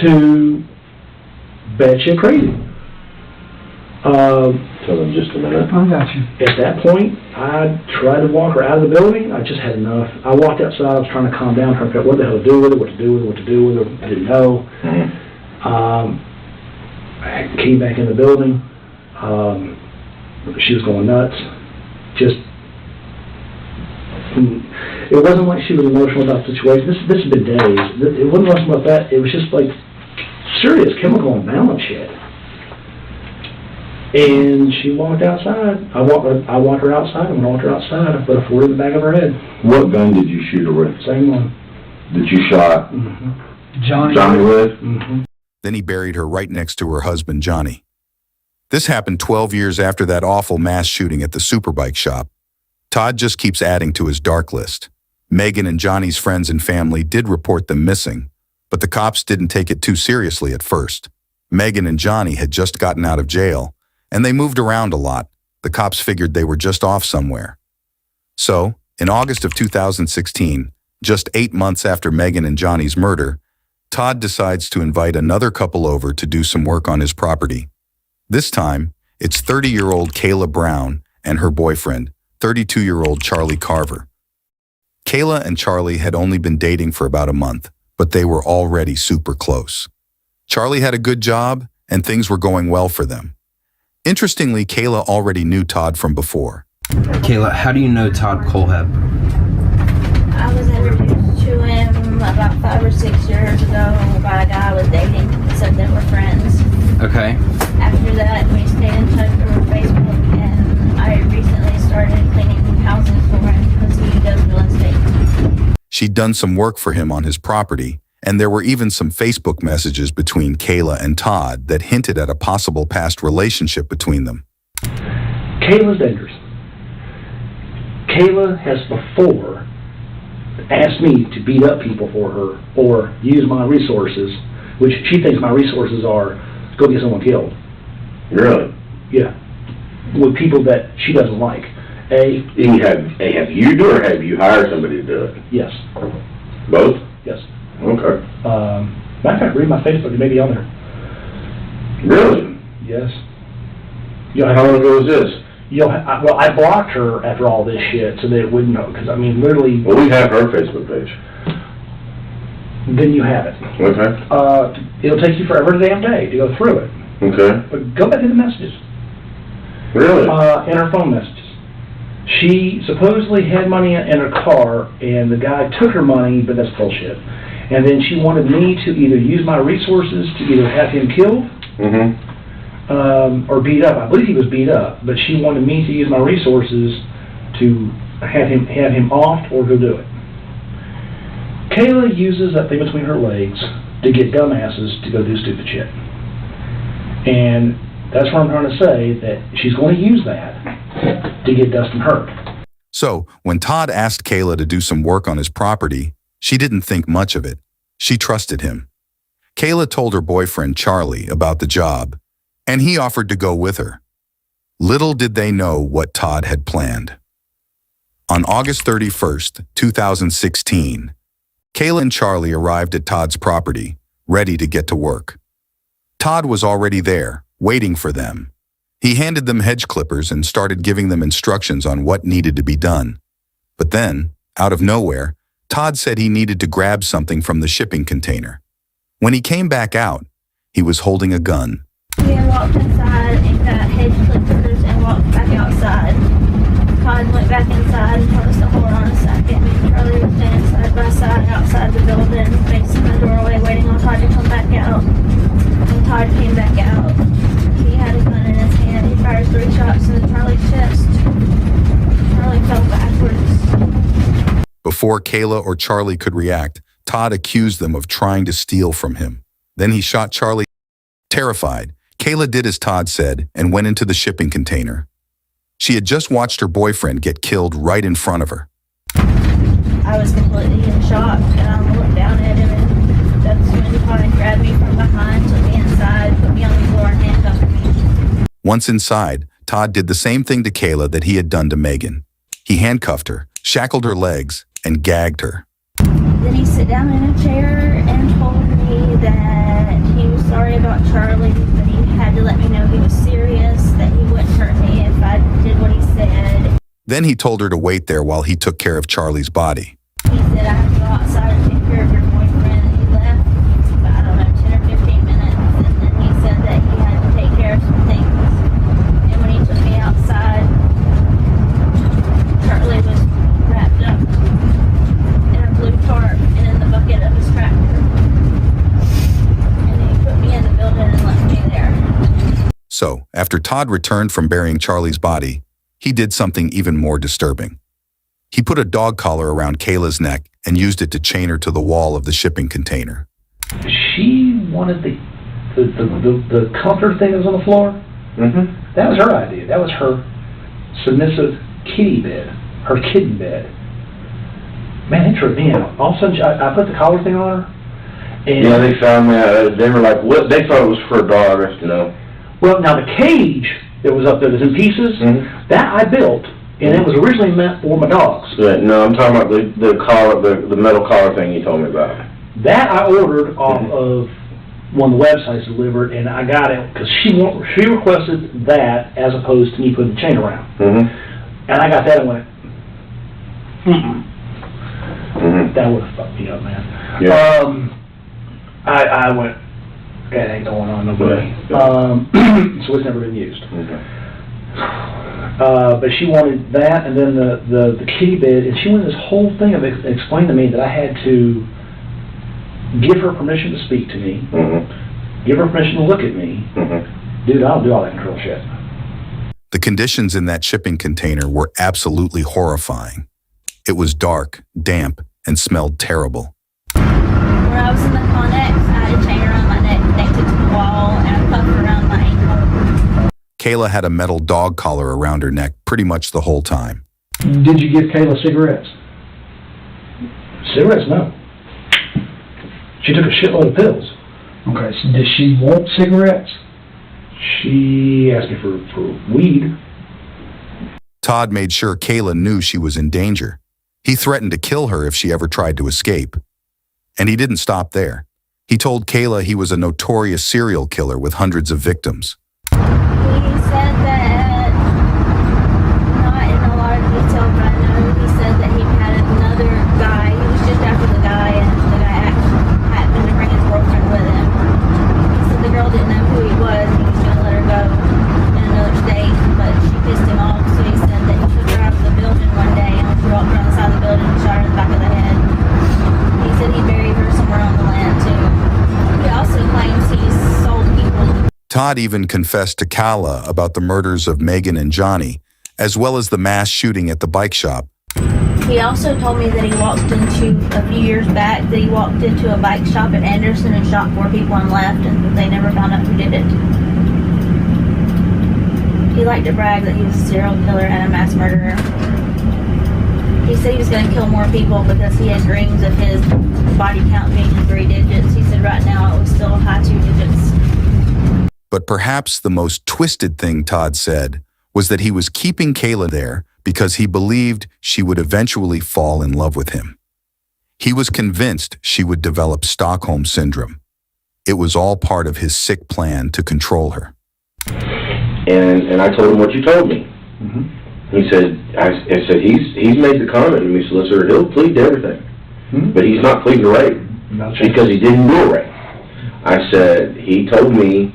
to batshit crazy. Tell them just a minute. I got you. At that point, I tried to walk her out of the building. I just had enough. I walked outside. I was trying to calm down, trying to figure out what the hell to do with her, what to do with her. I didn't know. I came back in the building. She was going nuts. It wasn't like she was emotional about the situation. This had been days. It wasn't less about that. It was just like serious chemical imbalance shit. And she walked outside. I walked her outside, and when I walked her outside, I put a 40 in the back of her head. What gun did you shoot her with? Same one. That you shot Johnny with? Then he buried her right next to her husband, Johnny. This happened 12 years after that awful mass shooting at the Superbike shop. Todd just keeps adding to his dark list. Megan and Johnny's friends and family did report them missing, but the cops didn't take it too seriously at first. Megan and Johnny had just gotten out of jail, and they moved around a lot. The cops figured they were just off somewhere. So, in August of 2016, just 8 months after Megan and Johnny's murder, Todd decides to invite another couple over to do some work on his property. This time, it's 30-year-old Kayla Brown and her boyfriend, 32-year-old Charlie Carver. Kayla and Charlie had only been dating for about a month, but they were already super close. Charlie had a good job, and things were going well for them. Interestingly, Kayla already knew Todd from before. Kayla, how do you know Todd Kohlhepp? I was introduced to him about 5 or 6 years ago by a guy I was dating, so they were friends. Okay. After that, we stayed in touch over Facebook, and I recently started cleaning houses for him because he does real estate. She'd done some work for him on his property, and there were even some Facebook messages between Kayla and Todd that hinted at a possible past relationship between them. Kayla's dangerous. Kayla has before asked me to beat up people for her or use my resources, which she thinks my resources are go get someone killed. Really? Yeah. With people that she doesn't like. Have you do it or have you hired somebody to do it? Yes. Both? Yes. Okay. Matter of fact, read my Facebook, it may be on there. Really? Yes. How long ago was this? Well, I blocked her after all this shit so that it wouldn't know, because I mean, literally... Well, we have her Facebook page. Then you have it. Okay. It'll take you forever a damn day to go through it. Okay. But go back to the messages. Really? In her phone messages. She supposedly had money in her car, and the guy took her money, but that's bullshit. And then she wanted me to either use my resources to either have him killed, or beat up. I believe he was beat up, but she wanted me to use my resources to have him offed or go do it. Kayla uses that thing between her legs to get dumbasses to go do stupid shit. And that's what I'm trying to say, that she's going to use that to get Dustin hurt. So, when Todd asked Kayla to do some work on his property, she didn't think much of it. She trusted him. Kayla told her boyfriend, Charlie, about the job, and he offered to go with her. Little did they know what Todd had planned. On August 31st, 2016, Kayla and Charlie arrived at Todd's property, ready to get to work. Todd was already there, waiting for them. He handed them hedge clippers and started giving them instructions on what needed to be done. But then, out of nowhere, Todd said he needed to grab something from the shipping container. When he came back out, he was holding a gun. We had walked inside and got hedge clippers and walked back outside. Todd went back inside and told us to hold on a second. Me and Charlie were standing side by side outside the building, facing the doorway, waiting on Todd to come back out. When Todd came back out, he had a gun in his hand. He fired 3 shots into Charlie's chest. Charlie fell backwards. Before Kayla or Charlie could react, Todd accused them of trying to steal from him. Then he shot Charlie. Terrified, Kayla did as Todd said and went into the shipping container. She had just watched her boyfriend get killed right in front of her. I was completely in shock, and I looked down at him, and that's when Todd grabbed me from behind, took me inside, put me on the floor, and handcuffed me. Once inside, Todd did the same thing to Kayla that he had done to Megan. He handcuffed her, shackled her legs, and gagged her. Then he sat down in a chair and told me that he was sorry about Charlie, but he had to let me know he was serious, that he wouldn't hurt me if I did what he said. Then he told her to wait there while he took care of Charlie's body. He said, I have to go outside and take care of your boyfriend. And he left for, I don't know, 10 or 15 minutes. And then he said that he had to take care of some things. And when he took me outside, Charlie was wrapped up in a blue tarp and in the bucket of his tractor. And he put me in the building and left me there. So, after Todd returned from burying Charlie's body, he did something even more disturbing. He put a dog collar around Kayla's neck and used it to chain her to the wall of the shipping container. She wanted the comforter thing that was on the floor. Mm-hmm. That was her idea. That was her submissive kitty bed, her kitten bed. Man, it tripped me out. All of a sudden, I put the collar thing on her. And Yeah, they found that. They were like, what? They thought it was for a dog, you know. well, now the cage that was up there that's in pieces, that I built, and it was originally meant for my dogs. But no, I'm talking about the collar, the metal collar thing you told me about. That I ordered off of one of the websites delivered, and I got it because she requested that as opposed to me putting the chain around. And I got that and went, that would have fucked me up, man. Yeah. I went, that ain't going on nobody. So it's never been used. But she wanted that, and then the kitty bed, and she wanted this whole thing of explaining to me that I had to give her permission to speak to me, give her permission to look at me. Dude, I'll do all that control shit. The conditions in that shipping container were absolutely horrifying. It was dark, damp, and smelled terrible. Where I was in the Connex, I had a chain around my neck connected to the wall and a cuff around my ankle. Kayla had a metal dog collar around her neck pretty much the whole time. Did you give Kayla cigarettes? Cigarettes, no. She took a shitload of pills. Okay, so did she want cigarettes? She asked me for weed. Todd made sure Kayla knew she was in danger. He threatened to kill her if she ever tried to escape. And he didn't stop there. He told Kayla he was a notorious serial killer with hundreds of victims. He said that, not in a lot of detail, but I know he said that he had another guy. He was just after the guy, and the guy happened to bring his girlfriend with him. He said the girl didn't know who he was. He was going to let her go in another state, but she pissed him off. So he said that he took her out of the building one day, and when she walked around the side of the building, he shot her in the back of the head. He said he buried her somewhere on the land, too. He also claims he sold people. Todd even confessed to Kayla about the murders of Megan and Johnny, as well as the mass shooting at the bike shop. He also told me that he walked into, a few years back, that he walked into a bike shop at Anderson and shot 4 people and left, and they never found out who did it. He liked to brag that he was a serial killer and a mass murderer. He said he was going to kill more people because he had dreams of his body count being in 3 digits. He said right now it was still high 2 digits. But perhaps the most twisted thing Todd said was that he was keeping Kayla there because he believed she would eventually fall in love with him. He was convinced she would develop Stockholm Syndrome. It was all part of his sick plan to control her. And I told him what you told me. He said, I said, he's made the comment to me, solicitor, he'll plead to everything. But he's not pleading to rape because he didn't do a rape. I said, he told me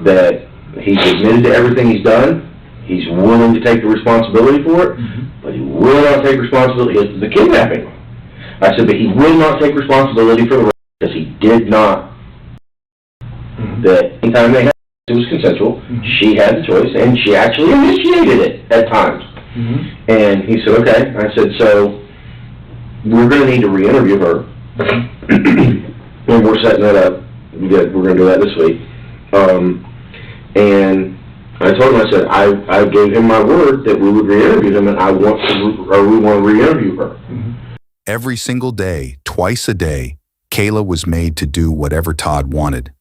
that he's admitted to everything he's done. He's willing to take the responsibility for it, but he will not take responsibility for the kidnapping. I said, but he will not take responsibility for the rest because he did not. That anytime they had it was consensual. She had the choice, and she actually initiated it at times. And he said, okay. I said, so we're going to need to re-interview her, and we're setting that up. We're going to do that this week. And I told him, I said, I gave him my word that we would re-interview him, and we want to re-interview her. Every single day, twice a day, Kayla was made to do whatever Todd wanted.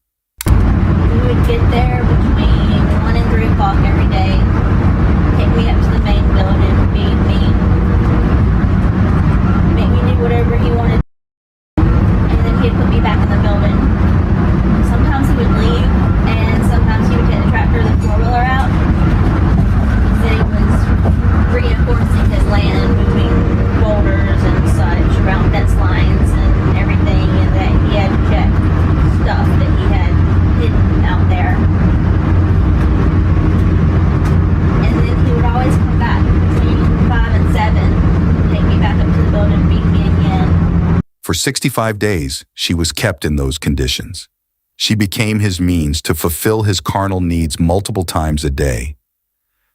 We would get there between 1 and 3 o'clock every day, take me up to the main building, feed me, make me do whatever he wanted, and then he'd put me back in the building. Sometimes he would leave, and sometimes he would take the tractor or the four-wheeler out. He said he was reinforcing his land, moving boulders and such around fence lines and everything, and that he had checked stuff that he had hidden out there. And then he would always come back between 5 and 7, take me back up to the building, beat me again. For 65 days, she was kept in those conditions. She became his means to fulfill his carnal needs multiple times a day.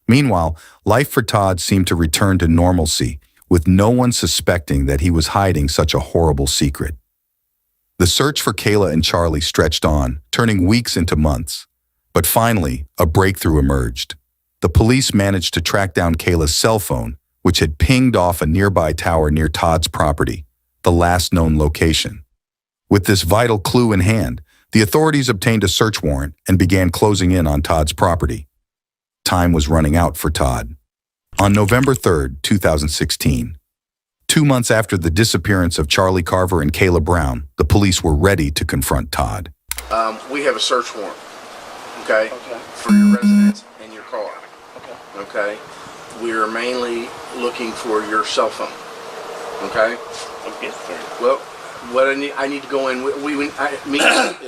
Meanwhile, life for Todd seemed to return to normalcy, with no one suspecting that he was hiding such a horrible secret. The search for Kayla and Charlie stretched on, turning weeks into months. But finally, a breakthrough emerged. The police managed to track down Kayla's cell phone, which had pinged off a nearby tower near Todd's property, the last known location. With this vital clue in hand, the authorities obtained a search warrant and began closing in on Todd's property. Time was running out for Todd. On November 3, 2016, 2 months after the disappearance of Charlie Carver and Kayla Brown, the police were ready to confront Todd. We have a search warrant, okay, for your residence and your car, okay? We are mainly looking for your cell phone, okay? Well, what I need to go in with, at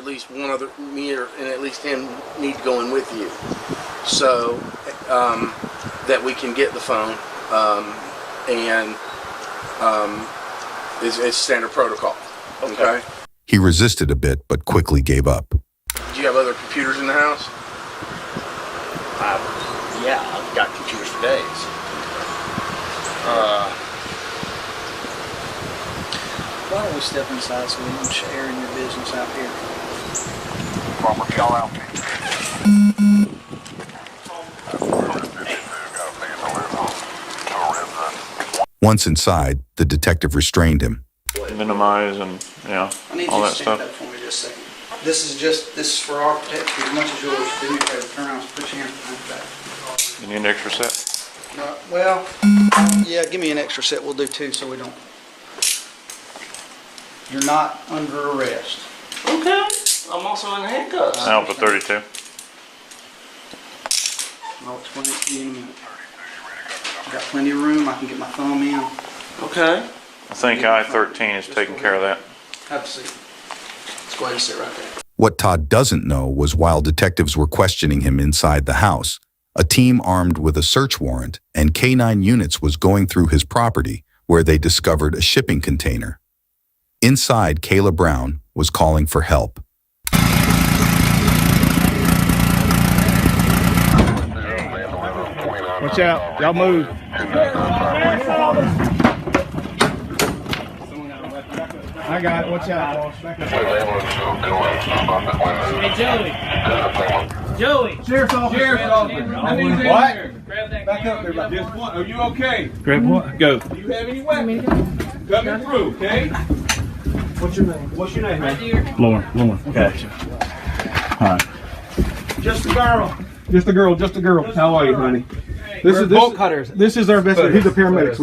least one other, me and at least him need to go in with you, so that we can get the phone, and it's standard protocol, okay? He resisted a bit, but quickly gave up. Do you have other computers in the house? Yeah, I've got computers for days. Why don't we step inside so we don't share in your business out here? Proper call out. Once inside, the detective restrained him. Minimize and, I need all you that to stand stuff. up for me just a second. This is for our protection as much as yours. Do me a favor, turn around, put your hands behind your back. You need an extra set? Well, yeah, give me an extra set, we'll do 2 so we don't. You're not under arrest. Okay, I'm also in handcuffs. Out for 32. I'll explain it to you in a minute. I've got plenty of room, I can get my thumb in. Okay. I think I-13 is taking care of that. Have a seat. Let's go ahead and sit right there. What Todd doesn't know was while detectives were questioning him inside the house, a team armed with a search warrant and K-9 units was going through his property where they discovered a shipping container. Inside, Kayla Brown was calling for help. Watch out. Y'all move. I got it. Watch out, boss. Back up. Joey. Sheriff's officer. Sheriff's officer. What? Grab that. Back up there. Just one. Are you okay? Grab what? Go. Do you have any weapons? Coming through, okay? What's your name? What's your name, man? Lauren. Okay. All right. Just a girl. Just a girl. Just a girl. How are you, honey? This is bolt cutters. This is our investigator. He's a paramedic.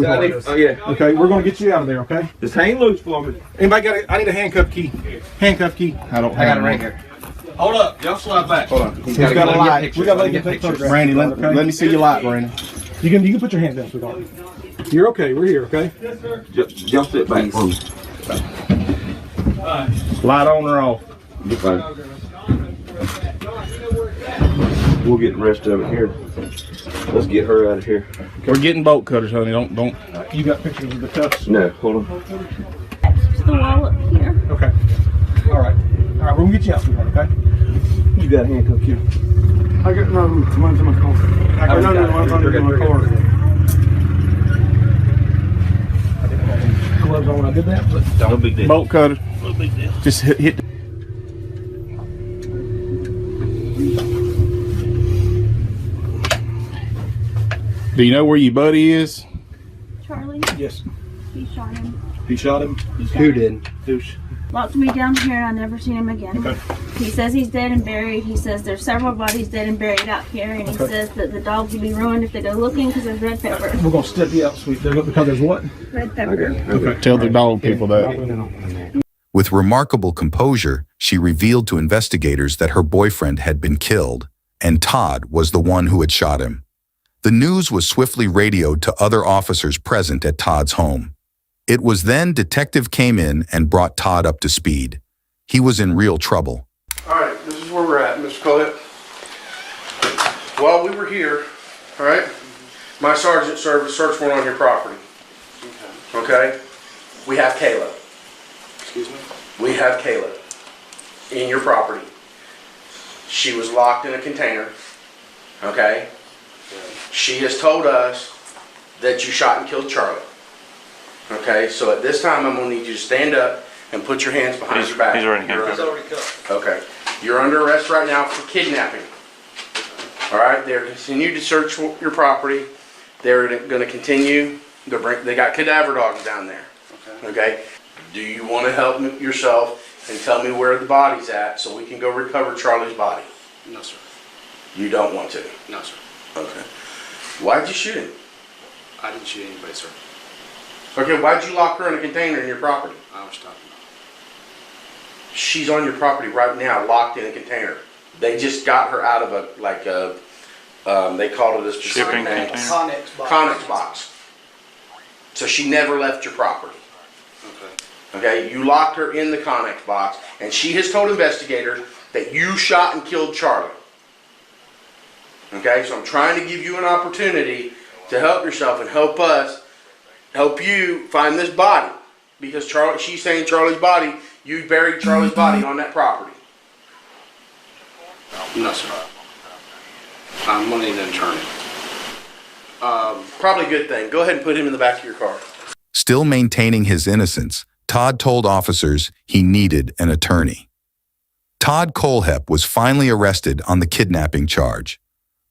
Oh yeah. Okay, we're gonna get you out of there. Okay. Just hang loose for me. Anybody got I need a handcuff key. Handcuff key. I got it right here. Hold up. Y'all slide back. Hold on. He's got a light. We got to take photographs. Randy, let me see your light, Randy. You can put your hands down, sweetheart. You're okay. We're here. Okay. Yes, sir. Just sit back for me. Light on or off? You're fine. We'll get the rest of it here. Let's get her out of here. We're getting bolt cutters, honey. Don't. You got pictures of the cuffs? No, hold on. It's the wall up here. Okay. All right. We're gonna get you out, sweetheart. Okay. You got a handcuff here. I got mine's in my car. Mine's in my car. I didn't have any gloves on when I did that, but No big deal. bolt cutter. No big deal. Just hit. Do you know where your buddy is? Charlie, Yes. he shot him. He shot him? Who did? Locked me down here and I never seen him again. Okay. He says he's dead and buried. He says there's several bodies dead and buried out here, and he Okay. says that the dogs will be ruined if they go looking because there's red pepper. We're gonna step you out, sweet. Because there's what? Red pepper. Okay. Tell the dog people that. With remarkable composure, she revealed to investigators that her boyfriend had been killed, and Todd was the one who had shot him. The news was swiftly radioed to other officers present at Todd's home. It was then Detective came in and brought Todd up to speed. He was in real trouble. All right, this is where we're at, Mr. Kolhepp. While we were here, all right, my sergeant served a search warrant on your property. Okay? We have Kayla. Excuse me? We have Kayla in your property. She was locked in a container. Okay? She has told us that you shot and killed Charlie. Okay, so at this time I'm going to need you to stand up and put your hands behind your back. He's already You're handcuffed. under- Okay. You're under arrest right now for kidnapping. All right, they're continue to search your property. They're going to continue. They got cadaver dogs down there. Okay. Do you want to help yourself and tell me where the body's at so we can go recover Charlie's body? No, sir. You don't want to? No, sir. Okay. Why'd you shoot him? I didn't shoot anybody, sir. Okay, why'd you lock her in a container in your property? I was talking about. She's on your property right now, locked in a container. They just got her out of a, they called it a specific Shipping name. container? Connex box. Connex box. So she never left your property. Okay. Okay, you locked her in the Connex box, and she has told investigators that you shot and killed Charlie. Okay, so I'm trying to give you an opportunity to help yourself and help us, help you find this body. Because Charlie, she's saying Charlie's body, you buried Charlie's body on that property. No, sir. I'm going to need an attorney. Probably a good thing. Go ahead and put him in the back of your car. Still maintaining his innocence, Todd told officers he needed an attorney. Todd Kohlhepp was finally arrested on the kidnapping charge.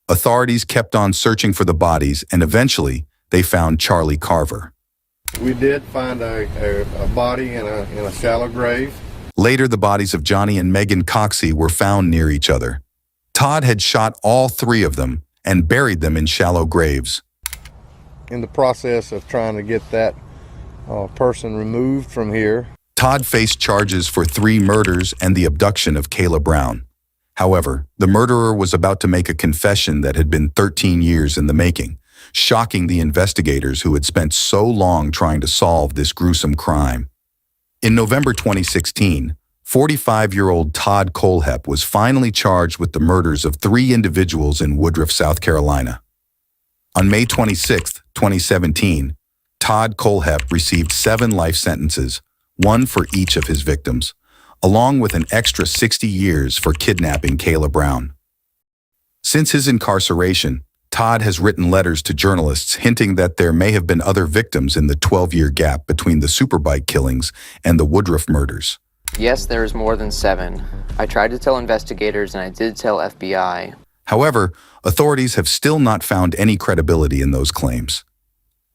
Authorities kept on searching for the bodies, and eventually they found Charlie Carver. We did find a body in a shallow grave. Later, the bodies of Johnny and Megan Coxey were found near each other. Todd had shot all three of them and buried them in shallow graves. In the process of trying to get that person removed from here. Todd faced charges for 3 murders and the abduction of Kayla Brown. However, the murderer was about to make a confession that had been 13 years in the making, shocking the investigators who had spent so long trying to solve this gruesome crime. In November 2016, 45-year-old Todd Kohlhepp was finally charged with the murders of 3 individuals in Woodruff, South Carolina. On May 26, 2017, Todd Kohlhepp received 7 life sentences, 1 for each of his victims, along with an extra 60 years for kidnapping Kayla Brown. Since his incarceration, Todd has written letters to journalists hinting that there may have been other victims in the 12-year gap between the Superbike killings and the Woodruff murders. Yes, there is more than 7. I tried to tell investigators and I did tell FBI. However, authorities have still not found any credibility in those claims.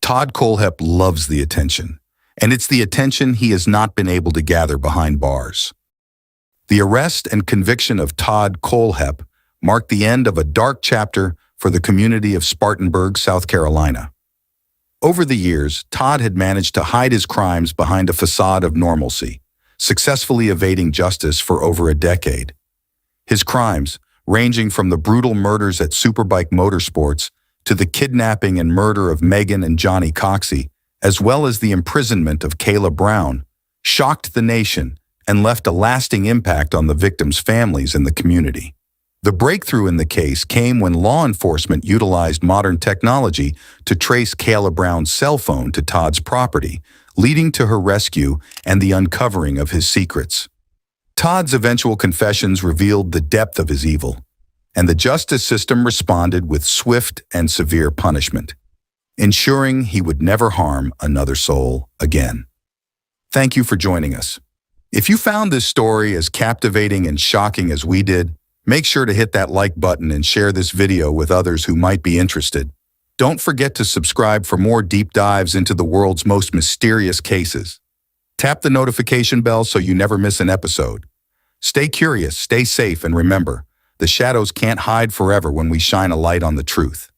Todd Kohlhepp loves the attention, and it's the attention he has not been able to gather behind bars. The arrest and conviction of Todd Kohlhepp marked the end of a dark chapter for the community of Spartanburg, South Carolina. Over the years, Todd had managed to hide his crimes behind a facade of normalcy, successfully evading justice for over a decade. His crimes, ranging from the brutal murders at Superbike Motorsports to the kidnapping and murder of Megan and Johnny Coxey, as well as the imprisonment of Kayla Brown, shocked the nation and left a lasting impact on the victims' families and the community. The breakthrough in the case came when law enforcement utilized modern technology to trace Kayla Brown's cell phone to Todd's property, leading to her rescue and the uncovering of his secrets. Todd's eventual confessions revealed the depth of his evil, and the justice system responded with swift and severe punishment, ensuring he would never harm another soul again. Thank you for joining us. If you found this story as captivating and shocking as we did, make sure to hit that like button and share this video with others who might be interested. Don't forget to subscribe for more deep dives into the world's most mysterious cases. Tap the notification bell so you never miss an episode. Stay curious, stay safe, and remember, the shadows can't hide forever when we shine a light on the truth.